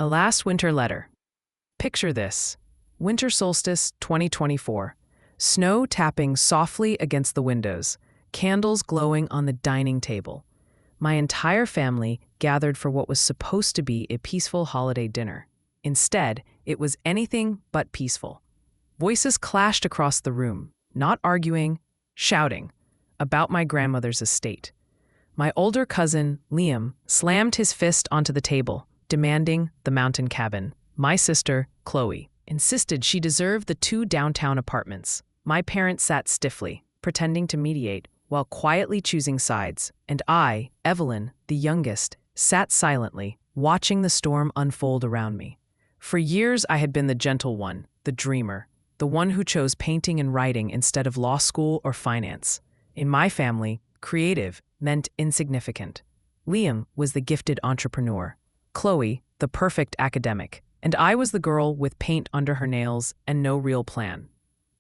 A last winter letter. Picture this. Winter Solstice 2024. Snow tapping softly against the windows, candles glowing on the dining table. My entire family gathered for what was supposed to be a peaceful holiday dinner. Instead, it was anything but peaceful. Voices clashed across the room, not arguing, shouting, about my grandmother's estate. My older cousin, Liam, slammed his fist onto the table, demanding the mountain cabin. My sister, Chloe, insisted she deserved the 2 downtown apartments. My parents sat stiffly, pretending to mediate, while quietly choosing sides, and I, Evelyn, the youngest, sat silently, watching the storm unfold around me. For years I had been the gentle one, the dreamer, the one who chose painting and writing instead of law school or finance. In my family, creative meant insignificant. Liam was the gifted entrepreneur, Chloe, the perfect academic, and I was the girl with paint under her nails and no real plan.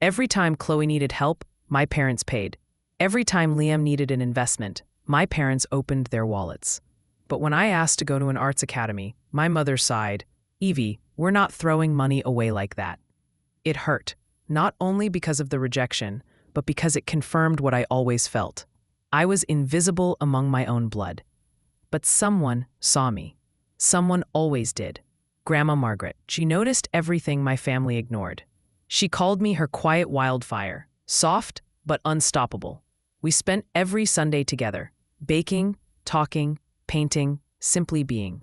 Every time Chloe needed help, my parents paid. Every time Liam needed an investment, my parents opened their wallets. But when I asked to go to an arts academy, my mother sighed, "Evie, we're not throwing money away like that." It hurt, not only because of the rejection, but because it confirmed what I always felt. I was invisible among my own blood. But someone saw me. Someone always did. Grandma Margaret. She noticed everything my family ignored. She called me her quiet wildfire, soft but unstoppable. We spent every Sunday together, baking, talking, painting, simply being.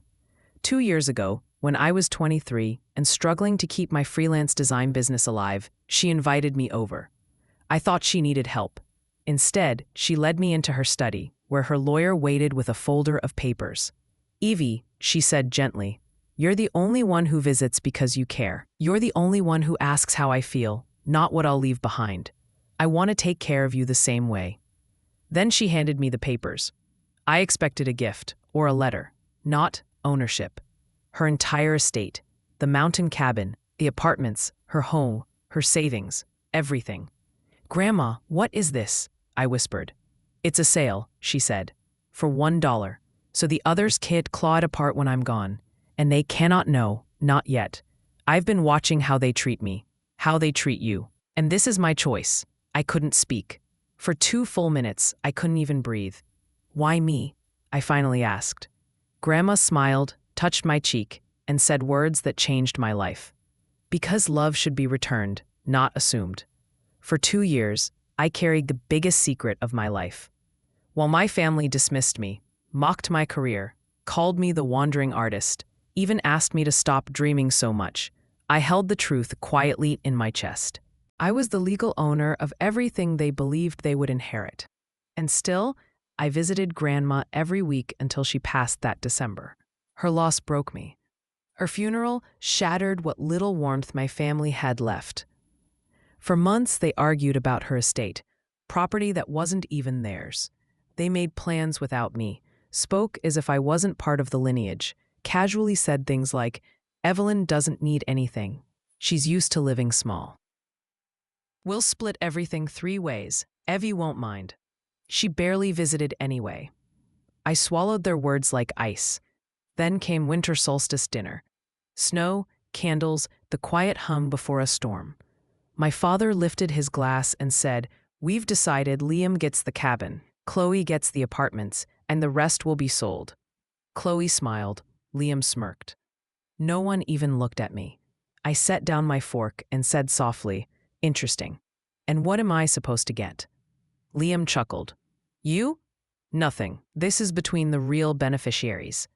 2 years ago, when I was 23 and struggling to keep my freelance design business alive, she invited me over. I thought she needed help. Instead, she led me into her study, where her lawyer waited with a folder of papers. "Evie," she said gently, "you're the only one who visits because you care. You're the only one who asks how I feel, not what I'll leave behind. I want to take care of you the same way." Then she handed me the papers. I expected a gift, or a letter, not ownership. Her entire estate, the mountain cabin, the apartments, her home, her savings, everything. "Grandma, what is this?" I whispered. "It's a sale," she said, "for $1. So the others can't claw it apart when I'm gone. And they cannot know, not yet. I've been watching how they treat me, how they treat you. And this is my choice." I couldn't speak. For 2 full minutes, I couldn't even breathe. "Why me?" I finally asked. Grandma smiled, touched my cheek, and said words that changed my life. "Because love should be returned, not assumed." For 2 years, I carried the biggest secret of my life. While my family dismissed me, mocked my career, called me the wandering artist, even asked me to stop dreaming so much, I held the truth quietly in my chest. I was the legal owner of everything they believed they would inherit. And still, I visited Grandma every week until she passed that December. Her loss broke me. Her funeral shattered what little warmth my family had left. For months, they argued about her estate, property that wasn't even theirs. They made plans without me, spoke as if I wasn't part of the lineage, casually said things like, "Evelyn doesn't need anything. She's used to living small. We'll split everything 3 ways. Evie won't mind." She barely visited anyway. I swallowed their words like ice. Then came Winter Solstice dinner. Snow, candles, the quiet hum before a storm. My father lifted his glass and said, "We've decided Liam gets the cabin, Chloe gets the apartments, and the rest will be sold." Chloe smiled. Liam smirked. No one even looked at me. I set down my fork and said softly, "Interesting. And what am I supposed to get?" Liam chuckled. "You? Nothing. This is between the real beneficiaries."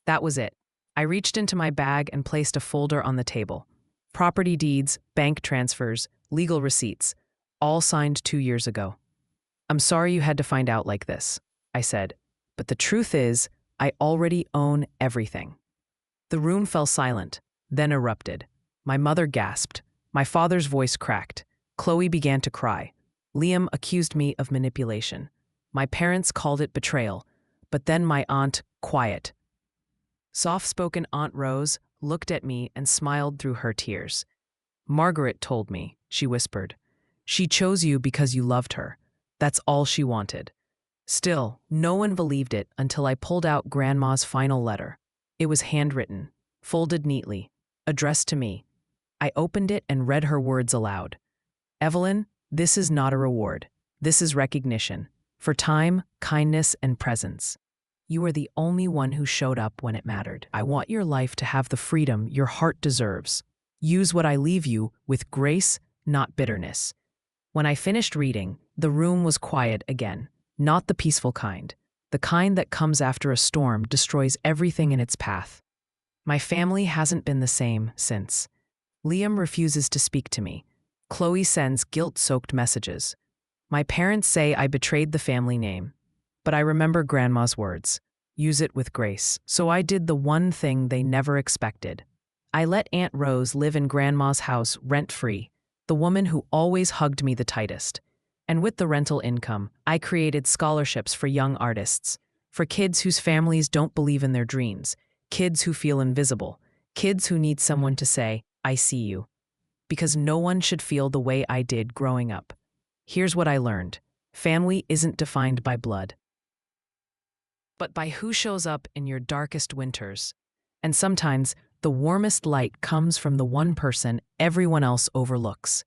That was it. I reached into my bag and placed a folder on the table. Property deeds, bank transfers, legal receipts, all signed 2 years ago. "I'm sorry you had to find out like this," I said, "but the truth is, I already own everything." The room fell silent, then erupted. My mother gasped. My father's voice cracked. Chloe began to cry. Liam accused me of manipulation. My parents called it betrayal, but then my aunt, quiet, soft-spoken Aunt Rose, looked at me and smiled through her tears. "Margaret told me," she whispered. "She chose you because you loved her. That's all she wanted." Still, no one believed it until I pulled out Grandma's final letter. It was handwritten. folded neatly, addressed to me. I opened it and read her words aloud. Evelyn, this is not a reward. This is recognition. For time, kindness, and presence. You are the only one who showed up when it mattered. I want your life to have the freedom your heart deserves. Use what I leave you with grace, not bitterness. When I finished reading, the room was quiet again, not the peaceful kind. The kind that comes after a storm destroys everything in its path. My family hasn't been the same since. Liam refuses to speak to me. Chloe sends guilt-soaked messages. My parents say I betrayed the family name. But I remember Grandma's words. Use it with grace. So I did the one thing they never expected. I let Aunt Rose live in Grandma's house rent-free, the woman who always hugged me the tightest. And with the rental income, I created scholarships for young artists, for kids whose families don't believe in their dreams, kids who feel invisible, kids who need someone to say, I see you. Because no one should feel the way I did growing up. Here's what I learned. Family isn't defined by blood, but by who shows up in your darkest winters. And sometimes, the warmest light comes from the one person everyone else overlooks.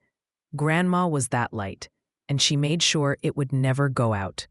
Grandma was that light, and she made sure it would never go out.